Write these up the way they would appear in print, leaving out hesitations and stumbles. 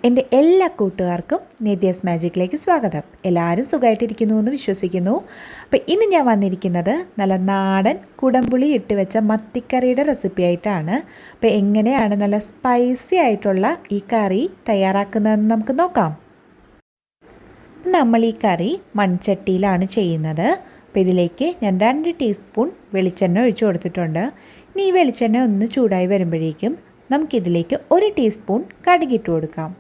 എൻ്റെ എല്ലാ കൂട്ടുകാർക്കും നെഥ്യാസ് മാജിക്കിലേക്ക് സ്വാഗതം. എല്ലാവരും സുഖമായിട്ടിരിക്കുന്നു എന്ന് വിശ്വസിക്കുന്നു. അപ്പോൾ ഇന്ന് ഞാൻ വന്നിരിക്കുന്നത് നല്ല നാടൻ കുടംപുളി ഇട്ട് വെച്ച മത്തിക്കറിയുടെ റെസിപ്പി ആയിട്ടാണ്. അപ്പോൾ എങ്ങനെയാണ് നല്ല സ്പൈസി ആയിട്ടുള്ള ഈ കറി തയ്യാറാക്കുന്നതെന്ന് നമുക്ക് നോക്കാം. നമ്മൾ ഈ കറി മൺചട്ടിയിലാണ് ചെയ്യുന്നത്. അപ്പോൾ ഇതിലേക്ക് ഞാൻ 2 ടീസ്പൂൺ വെളിച്ചെണ്ണ ഒഴിച്ചു കൊടുത്തിട്ടുണ്ട്. ഇനി ഈ വെളിച്ചെണ്ണ ഒന്ന് ചൂടായി വരുമ്പോഴേക്കും നമുക്കിതിലേക്ക് 1 ടീസ്പൂൺ കടുകിട്ട് കൊടുക്കാം.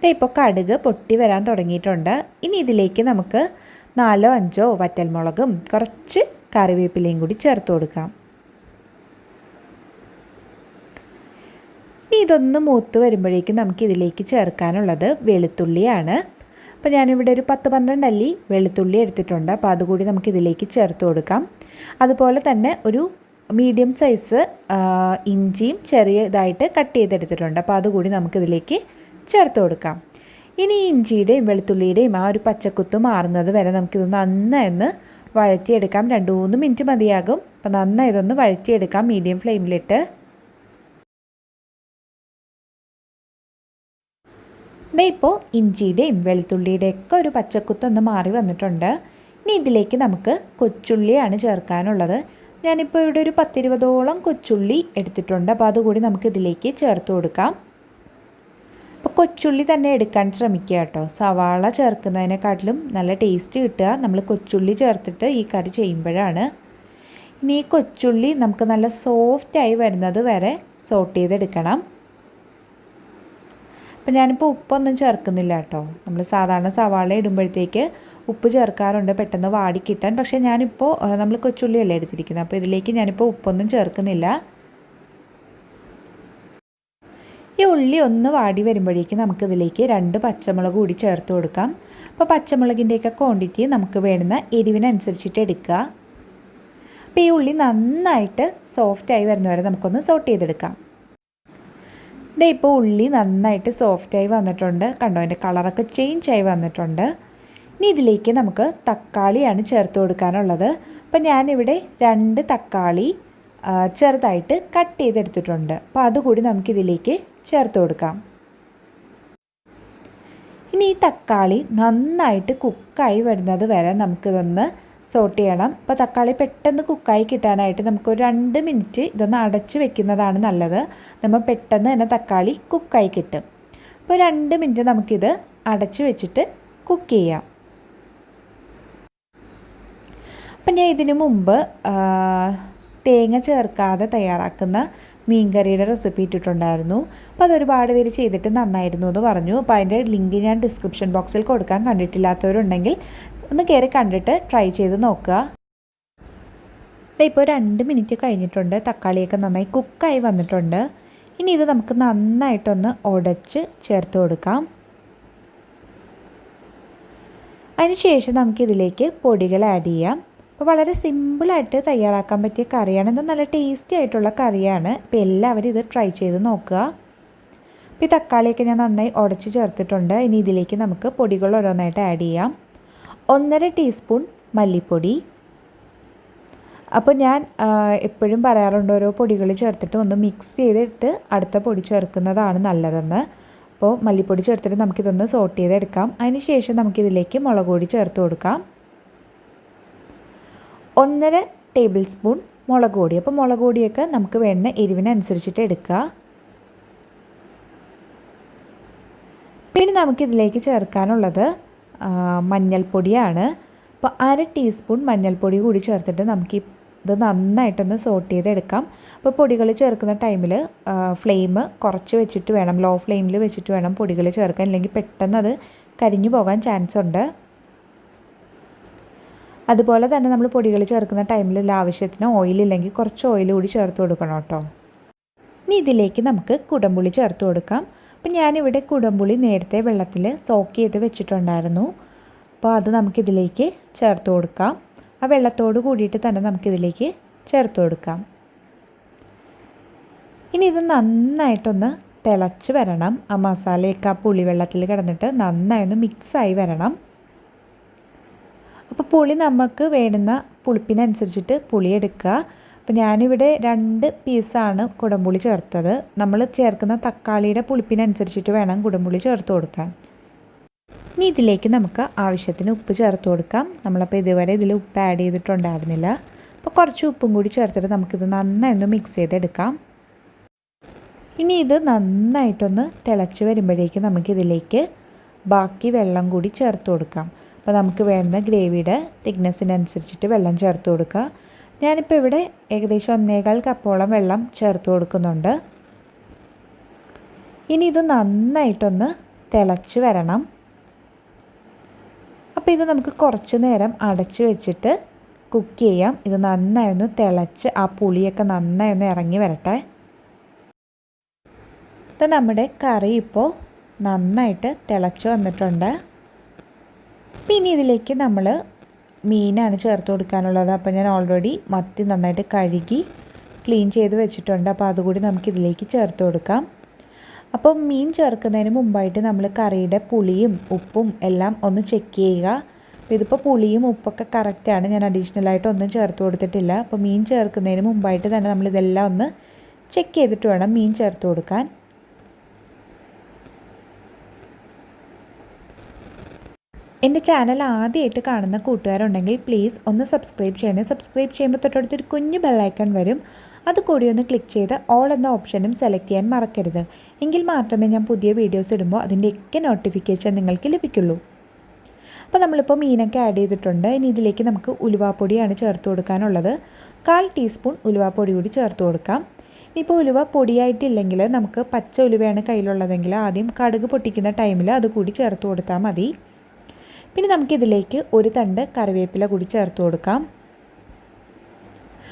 ഇപ്പോൾ കടുക് പൊട്ടി വരാൻ തുടങ്ങിയിട്ടുണ്ട്. ഇനി ഇതിലേക്ക് നമുക്ക് 4-5 വറ്റൽമുളകും കുറച്ച് കറിവേപ്പിലയും കൂടി ചേർത്ത് കൊടുക്കാം. ഇനി ഇതൊന്ന് മൂത്ത് വരുമ്പോഴേക്കും നമുക്കിതിലേക്ക് ചേർക്കാനുള്ളത് വെളുത്തുള്ളിയാണ്. അപ്പോൾ ഞാനിവിടെ ഒരു 10-12 അല്ലി വെളുത്തുള്ളി എടുത്തിട്ടുണ്ട്. അപ്പോൾ അതുകൂടി നമുക്കിതിലേക്ക് ചേർത്ത് കൊടുക്കാം. അതുപോലെ തന്നെ ഒരു മീഡിയം സൈസ് ഇഞ്ചിയും ചെറിയതായിട്ട് കട്ട് ചെയ്തെടുത്തിട്ടുണ്ട്. അപ്പോൾ അതുകൂടി നമുക്കിതിലേക്ക് ചേർത്ത് കൊടുക്കാം. ഇനി ഇഞ്ചിയുടെയും വെളുത്തുള്ളിയുടെയും ആ ഒരു പച്ചക്കുത്ത് മാറുന്നത് വരെ നമുക്കിത് നന്നായി ഒന്ന് വഴറ്റിയെടുക്കാം. 2-3 മിനിറ്റ് മതിയാകും. അപ്പോൾ നന്നായി ഇതൊന്ന് വഴറ്റിയെടുക്കാം മീഡിയം ഫ്ലെയിമിലിട്ട്. ഇപ്പോൾ ഇഞ്ചിയുടെയും വെളുത്തുള്ളിയുടെയും ഒക്കെ ഒരു പച്ചക്കുത്തൊന്ന് മാറി വന്നിട്ടുണ്ട്. ഇനി ഇതിലേക്ക് നമുക്ക് കൊച്ചുള്ളിയാണ് ചേർക്കാനുള്ളത്. ഞാനിപ്പോൾ ഇവിടെ ഒരു 10-20ഓളം കൊച്ചുള്ളി എടുത്തിട്ടുണ്ട്. അപ്പോൾ അതുകൂടി നമുക്കിതിലേക്ക് ചേർത്ത് കൊടുക്കാം. അപ്പോൾ കൊച്ചുള്ളി തന്നെ എടുക്കാൻ ശ്രമിക്കുക കേട്ടോ. സവാള ചേർക്കുന്നതിനെക്കാട്ടിലും നല്ല ടേസ്റ്റ് കിട്ടുക നമ്മൾ കൊച്ചുള്ളി ചേർത്തിട്ട് ഈ കറി ചെയ്യുമ്പോഴാണ്. ഇനി ഈ കൊച്ചുള്ളി നമുക്ക് നല്ല സോഫ്റ്റായി വരുന്നത് വരെ സോട്ട് ചെയ്തെടുക്കണം. അപ്പോൾ ഞാനിപ്പോൾ ഉപ്പൊന്നും ചേർക്കുന്നില്ല കേട്ടോ. നമ്മൾ സാധാരണ സവാള ഇടുമ്പോഴത്തേക്ക് ഉപ്പ് ചേർക്കാറുണ്ട് പെട്ടെന്ന് വാടിക്കിട്ടാൻ. പക്ഷേ ഞാനിപ്പോൾ നമ്മൾ കൊച്ചുള്ളിയല്ലേ എടുത്തിരിക്കുന്നത്. അപ്പോൾ ഇതിലേക്ക് ഞാനിപ്പോൾ ഉപ്പൊന്നും ചേർക്കുന്നില്ല. ഈ ഉള്ളി ഒന്ന് വാടി വരുമ്പോഴേക്കും നമുക്കിതിലേക്ക് 2 പച്ചമുളക് കൂടി ചേർത്ത് കൊടുക്കാം. അപ്പോൾ പച്ചമുളകിൻ്റെയൊക്കെ ക്വാണ്ടിറ്റി നമുക്ക് വേണ്ടുന്ന എരിവിനനുസരിച്ചിട്ട് എടുക്കുക. അപ്പോൾ ഈ ഉള്ളി നന്നായിട്ട് സോഫ്റ്റായി വരുന്നവരെ നമുക്കൊന്ന് സോട്ട് ചെയ്തെടുക്കാം. ഇപ്പോൾ ഉള്ളി നന്നായിട്ട് സോഫ്റ്റായി വന്നിട്ടുണ്ട്. കണ്ടോ, അതിൻ്റെ കളറൊക്കെ ചേഞ്ച് ആയി വന്നിട്ടുണ്ട്. ഇനി ഇതിലേക്ക് നമുക്ക് തക്കാളിയാണ് ചേർത്ത് കൊടുക്കാനുള്ളത്. അപ്പോൾ ഞാനിവിടെ 2 തക്കാളി ചെറുതായിട്ട് കട്ട് ചെയ്തെടുത്തിട്ടുണ്ട്. അപ്പോൾ അതുകൂടി നമുക്കിതിലേക്ക് ചേർത്ത് കൊടുക്കാം. ഇനി ഈ തക്കാളി നന്നായിട്ട് കുക്കായി വരുന്നത് വരെ നമുക്കിതൊന്ന് സോട്ട് ചെയ്യണം. അപ്പോൾ തക്കാളി പെട്ടെന്ന് കുക്കായി കിട്ടാനായിട്ട് നമുക്കൊരു 2 മിനിറ്റ് ഇതൊന്ന് അടച്ച് വെക്കുന്നതാണ് നല്ലത്. നമ്മൾ പെട്ടെന്ന് തന്നെ തക്കാളി കുക്കായി കിട്ടും. അപ്പോൾ 2 മിനിറ്റ് നമുക്കിത് അടച്ച് വെച്ചിട്ട് കുക്ക് ചെയ്യാം. അപ്പം ഞാൻ ഇതിനു മുമ്പ് തേങ്ങ ചേർക്കാതെ തയ്യാറാക്കുന്ന മീൻകറിയുടെ റെസിപ്പി ഇട്ടിട്ടുണ്ടായിരുന്നു. അപ്പോൾ അതൊരുപാട് പേര് ചെയ്തിട്ട് നന്നായിരുന്നു എന്ന് പറഞ്ഞു. അപ്പോൾ അതിൻ്റെ ലിങ്ക് ഞാൻ ഡിസ്ക്രിപ്ഷൻ ബോക്സിൽ കൊടുക്കാൻ. കണ്ടിട്ടില്ലാത്തവരുണ്ടെങ്കിൽ ഒന്ന് കയറി കണ്ടിട്ട് ട്രൈ ചെയ്ത് നോക്കുക. ഇപ്പോൾ 2 മിനിറ്റ് കഴിഞ്ഞിട്ടുണ്ട്. തക്കാളിയൊക്കെ നന്നായി കുക്കായി വന്നിട്ടുണ്ട്. ഇനി ഇത് നമുക്ക് നന്നായിട്ടൊന്ന് ഉടച്ച് ചേർത്ത് കൊടുക്കാം. അതിനുശേഷം നമുക്കിതിലേക്ക് പൊടികൾ ആഡ് ചെയ്യാം. അപ്പോൾ വളരെ സിമ്പിളായിട്ട് തയ്യാറാക്കാൻ പറ്റിയ കറിയാണ്. ഇത് നല്ല ടേസ്റ്റി ആയിട്ടുള്ള കറിയാണ്. അപ്പോൾ എല്ലാവരും ഇത് ട്രൈ ചെയ്ത് നോക്കുക. അപ്പോൾ ഈ തക്കാളിയൊക്കെ ഞാൻ നന്നായി ഉടച്ച് ചേർത്തിട്ടുണ്ട്. ഇനി ഇതിലേക്ക് നമുക്ക് പൊടികൾ ഓരോന്നായിട്ട് ആഡ് ചെയ്യാം. 1.5 ടീസ്പൂൺ മല്ലിപ്പൊടി. അപ്പോൾ ഞാൻ എപ്പോഴും പറയാറുണ്ട് ഓരോ പൊടികൾ ചേർത്തിട്ട് ഒന്ന് മിക്സ് ചെയ്തിട്ട് അടുത്ത പൊടി ചേർക്കുന്നതാണ് നല്ലതെന്ന്. അപ്പോൾ മല്ലിപ്പൊടി ചേർത്തിട്ട് നമുക്കിതൊന്ന് സോട്ട് ചെയ്തെടുക്കാം. അതിന് ശേഷം നമുക്കിതിലേക്ക് മുളക് പൊടി ചേർത്ത് കൊടുക്കാം. 1.5 ടേബിൾ സ്പൂൺ മുളക് പൊടി. അപ്പോൾ മുളക് പൊടിയൊക്കെ നമുക്ക് വേണ്ട എരിവിനനുസരിച്ചിട്ട് എടുക്കുക. പിന്നെ നമുക്കിതിലേക്ക് ചേർക്കാനുള്ളത് മഞ്ഞൾപ്പൊടിയാണ്. അപ്പോൾ 1/2 ടീസ്പൂൺ മഞ്ഞൾപ്പൊടി കൂടി ചേർത്തിട്ട് നമുക്ക് ഇത് നന്നായിട്ടൊന്ന് സോട്ട് ചെയ്തെടുക്കാം. അപ്പോൾ പൊടികൾ ചേർക്കുന്ന ടൈമിൽ ഫ്ലെയിം കുറച്ച് വെച്ചിട്ട് വേണം, ലോ ഫ്ലെയിമിൽ വെച്ചിട്ട് വേണം പൊടികൾ ചേർക്കാൻ. അല്ലെങ്കിൽ പെട്ടെന്ന് അത് കരിഞ്ഞു പോകാൻ ചാൻസ് ഉണ്ട്. അതുപോലെ തന്നെ നമ്മൾ പൊടികൾ ചേർക്കുന്ന ടൈമിൽ ആവശ്യത്തിന് ഓയിലില്ലെങ്കിൽ കുറച്ച് ഓയിൽ കൂടി ചേർത്ത് കൊടുക്കണം കേട്ടോ. ഇനി ഇതിലേക്ക് നമുക്ക് കുടംപുളി ചേർത്ത് കൊടുക്കാം. അപ്പോൾ ഞാനിവിടെ കുടംപുളി നേരത്തെ വെള്ളത്തിൽ സോക്ക് ചെയ്ത് വെച്ചിട്ടുണ്ടായിരുന്നു. അപ്പോൾ അത് നമുക്കിതിലേക്ക് ചേർത്ത് കൊടുക്കാം. ആ വെള്ളത്തോട് കൂടിയിട്ട് തന്നെ നമുക്കിതിലേക്ക് ചേർത്ത് കൊടുക്കാം. ഇനി ഇത് നന്നായിട്ടൊന്ന് തിളച്ച് വരണം. ആ മസാലയൊക്കെ ആ പുളി വെള്ളത്തിൽ കിടന്നിട്ട് നന്നായി ഒന്ന് മിക്സായി വരണം. അപ്പോൾ പുളി നമുക്ക് വേണ്ടുന്ന പുളിപ്പിനനുസരിച്ചിട്ട് പുളി എടുക്കുക. അപ്പോൾ അപ്പോൾ ഞാനിവിടെ 2 പീസാണ് കുടംപുളി ചേർത്തത്. നമ്മൾ ചേർക്കുന്ന തക്കാളിയുടെ പുളിപ്പിനനുസരിച്ചിട്ട് വേണം കുടംപുളി ചേർത്ത് കൊടുക്കാൻ. ഇനി ഇതിലേക്ക് നമുക്ക് ആവശ്യത്തിന് ഉപ്പ് ചേർത്ത് കൊടുക്കാം. നമ്മളപ്പോൾ ഇതുവരെ ഇതിൽ ഉപ്പ് ആഡ് ചെയ്തിട്ടുണ്ടായിരുന്നില്ല. അപ്പോൾ കുറച്ച് ഉപ്പും കൂടി ചേർത്തിട്ട് നമുക്കിത് നന്നായി മിക്സ് ചെയ്തെടുക്കാം. ഇനി ഇത് നന്നായിട്ടൊന്ന് തിളച്ച് വരുമ്പോഴേക്കും നമുക്കിതിലേക്ക് ബാക്കി വെള്ളം കൂടി ചേർത്ത് കൊടുക്കാം. അപ്പോൾ നമുക്ക് വേണ്ട ഗ്രേവിയുടെ തിക്നെസ്സിനനുസരിച്ചിട്ട് വെള്ളം ചേർത്ത് കൊടുക്കുക. ഞാനിപ്പോൾ ഇവിടെ ഏകദേശം 1.25 കപ്പോളം വെള്ളം ചേർത്ത് കൊടുക്കുന്നുണ്ട്. ഇനി ഇത് നന്നായിട്ടൊന്ന് തിളച്ച് വരണം. അപ്പോൾ ഇത് നമുക്ക് കുറച്ച് നേരം അടച്ച് വെച്ചിട്ട് കുക്ക് ചെയ്യാം. ഇത് നന്നായി ഒന്ന് തിളച്ച് ആ പുളിയൊക്കെ നന്നായി ഒന്ന് ഇറങ്ങി വരട്ടെ. ഇത് നമ്മുടെ കറി ഇപ്പോൾ നന്നായിട്ട് തിളച്ച് വന്നിട്ടുണ്ട്. പിന്നെ ഇതിലേക്ക് നമ്മൾ മീനാണ് ചേർത്ത് കൊടുക്കാനുള്ളത്. അപ്പോൾ ഞാൻ ഓൾറെഡി മത്തി നന്നായിട്ട് കഴുകി ക്ലീൻ ചെയ്ത് വെച്ചിട്ടുണ്ട്. അപ്പോൾ അതുകൂടി നമുക്കിതിലേക്ക് ചേർത്ത് കൊടുക്കാം. അപ്പോൾ മീൻ ചേർക്കുന്നതിന് മുമ്പായിട്ട് നമ്മൾ കറിയുടെ പുളിയും ഉപ്പും എല്ലാം ഒന്ന് ചെക്ക് ചെയ്യുക. അപ്പോൾ ഇതിപ്പോൾ പുളിയും ഉപ്പൊക്കെ കറക്റ്റാണ്. ഞാൻ അഡീഷണലായിട്ട് ഒന്നും ചേർത്ത് കൊടുത്തിട്ടില്ല. അപ്പോൾ മീൻ ചേർക്കുന്നതിന് മുമ്പായിട്ട് തന്നെ നമ്മളിതെല്ലാം ഒന്ന് ചെക്ക് ചെയ്തിട്ട് വേണം മീൻ ചേർത്ത് കൊടുക്കാൻ. എൻ്റെ ചാനൽ ആദ്യമായിട്ട് കാണുന്ന കൂട്ടുകാരുണ്ടെങ്കിൽ പ്ലീസ് ഒന്ന് സബ്സ്ക്രൈബ് ചെയ്യണേ. സബ്സ്ക്രൈബ് ചെയ്യുമ്പോൾ തൊട്ടടുത്തൊരു കുഞ്ഞു ബെല്ലൈക്കൺ വരും. അത് കൂടി ഒന്ന് ക്ലിക്ക് ചെയ്ത് ഓൾ എന്ന ഓപ്ഷനും സെലക്ട് ചെയ്യാൻ മറക്കരുത്. എങ്കിൽ മാത്രമേ ഞാൻ പുതിയ വീഡിയോസ് ഇടുമ്പോൾ അതിൻ്റെയൊക്കെ നോട്ടിഫിക്കേഷൻ നിങ്ങൾക്ക് ലഭിക്കുള്ളൂ. അപ്പോൾ നമ്മളിപ്പോൾ മീനൊക്കെ ആഡ് ചെയ്തിട്ടുണ്ട്. ഇനി ഇതിലേക്ക് നമുക്ക് ഉലുവാപ്പൊടിയാണ് ചേർത്ത് കൊടുക്കാനുള്ളത്. 1/4 ടീസ്പൂൺ ഉലുവാപ്പൊടി കൂടി ചേർത്ത് കൊടുക്കാം. ഇനിയിപ്പോൾ ഉലുവ പൊടിയായിട്ടില്ലെങ്കിൽ നമുക്ക് പച്ച ഉലുവയാണ് കയ്യിലുള്ളതെങ്കിൽ ആദ്യം കടുക് പൊട്ടിക്കുന്ന ടൈമിൽ അത് കൂടി ചേർത്ത് കൊടുത്താൽ മതി. പിന്നെ നമുക്കിതിലേക്ക് ഒരു തണ്ട് കറിവേപ്പില കൂടി ചേർത്ത് കൊടുക്കാം.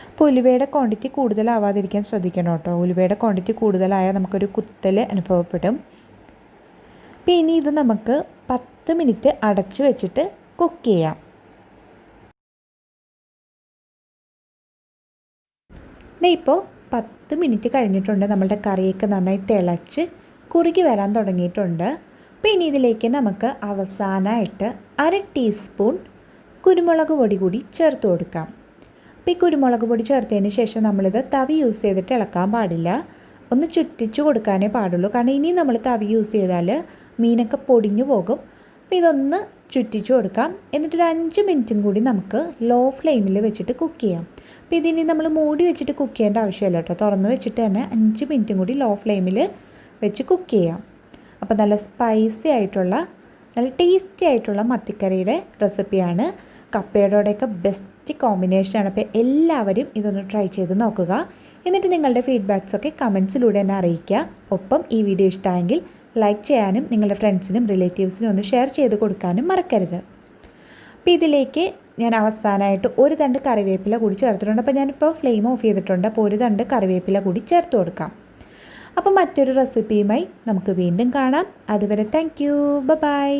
അപ്പോൾ ഉലുവയുടെ ക്വാണ്ടിറ്റി കൂടുതലാവാതിരിക്കാൻ ശ്രദ്ധിക്കണം കേട്ടോ. ഉലുവയുടെ ക്വാണ്ടിറ്റി കൂടുതലായാൽ നമുക്കൊരു കുത്തൽ അനുഭവപ്പെടും. പിന്നെ ഇത് നമുക്ക് 10 മിനിറ്റ് അടച്ചു വെച്ചിട്ട് കുക്ക് ചെയ്യാം. ഇപ്പോൾ 10 മിനിറ്റ് കഴിഞ്ഞിട്ടുണ്ട്. നമ്മളുടെ കറിയൊക്കെ നന്നായി തിളച്ച് കുറുകി വരാൻ തുടങ്ങിയിട്ടുണ്ട്. പിന്നെ ഇതിലേക്ക് നമുക്ക് അവസാനമായിട്ട് 1/2 ടീസ്പൂൺ കുരുമുളക് പൊടി കൂടി ചേർത്ത് കൊടുക്കാം. അപ്പോൾ ഈ കുരുമുളക് പൊടി ചേർത്തതിന് ശേഷം നമ്മളിത് തവി യൂസ് ചെയ്തിട്ട് ഇളക്കാൻ പാടില്ല. ഒന്ന് ചുറ്റിച്ചു കൊടുക്കാനേ പാടുള്ളൂ. കാരണം ഇനി നമ്മൾ തവി യൂസ് ചെയ്താൽ മീനൊക്കെ പൊടിഞ്ഞു പോകും. അപ്പോൾ ഇതൊന്ന് ചുറ്റിച്ചു കൊടുക്കാം. എന്നിട്ടൊരു 5 മിനിറ്റും കൂടി നമുക്ക് ലോ ഫ്ലെയിമിൽ വെച്ചിട്ട് കുക്ക് ചെയ്യാം. അപ്പോൾ ഇതിനി നമ്മൾ മൂടി വെച്ചിട്ട് കുക്ക് ചെയ്യേണ്ട ആവശ്യമില്ല കേട്ടോ. തുറന്ന് വെച്ചിട്ട് തന്നെ 5 മിനിറ്റും കൂടി ലോ ഫ്ലെയിമിൽ വെച്ച് കുക്ക് ചെയ്യാം. അപ്പോൾ നല്ല സ്പൈസി ആയിട്ടുള്ള നല്ല ടേസ്റ്റി ആയിട്ടുള്ള മത്തിക്കറിയുടെ റെസിപ്പിയാണ്. കപ്പയുടെയൊക്കെ ബെസ്റ്റ് കോമ്പിനേഷനാണ്. അപ്പോൾ എല്ലാവരും ഇതൊന്ന് ട്രൈ ചെയ്ത് നോക്കുക. എന്നിട്ട് നിങ്ങളുടെ ഫീഡ്ബാക്സൊക്കെ കമൻസിലൂടെ എന്നെ അറിയിക്കുക. ഒപ്പം ഈ വീഡിയോ ഇഷ്ടമായെങ്കിൽ ലൈക്ക് ചെയ്യാനും നിങ്ങളുടെ ഫ്രണ്ട്സിനും റിലേറ്റീവ്സിനും ഒന്ന് ഷെയർ ചെയ്ത് കൊടുക്കാനും മറക്കരുത്. അപ്പോൾ ഇതിലേക്ക് ഞാൻ അവസാനമായിട്ട് ഒരു തണ്ട് കറിവേപ്പില കൂടി ചേർത്തിട്ടുണ്ട്. അപ്പോൾ ഞാനിപ്പോൾ ഫ്ലെയിം ഓഫ് ചെയ്തിട്ടുണ്ട്. അപ്പോൾ ഒരു തണ്ട് കറിവേപ്പില കൂടി ചേർത്ത് കൊടുക്കാം. അപ്പോൾ മറ്റൊരു റെസിപ്പിയുമായി നമുക്ക് വീണ്ടും കാണാം. അതുവരെ താങ്ക് യു. ബൈ.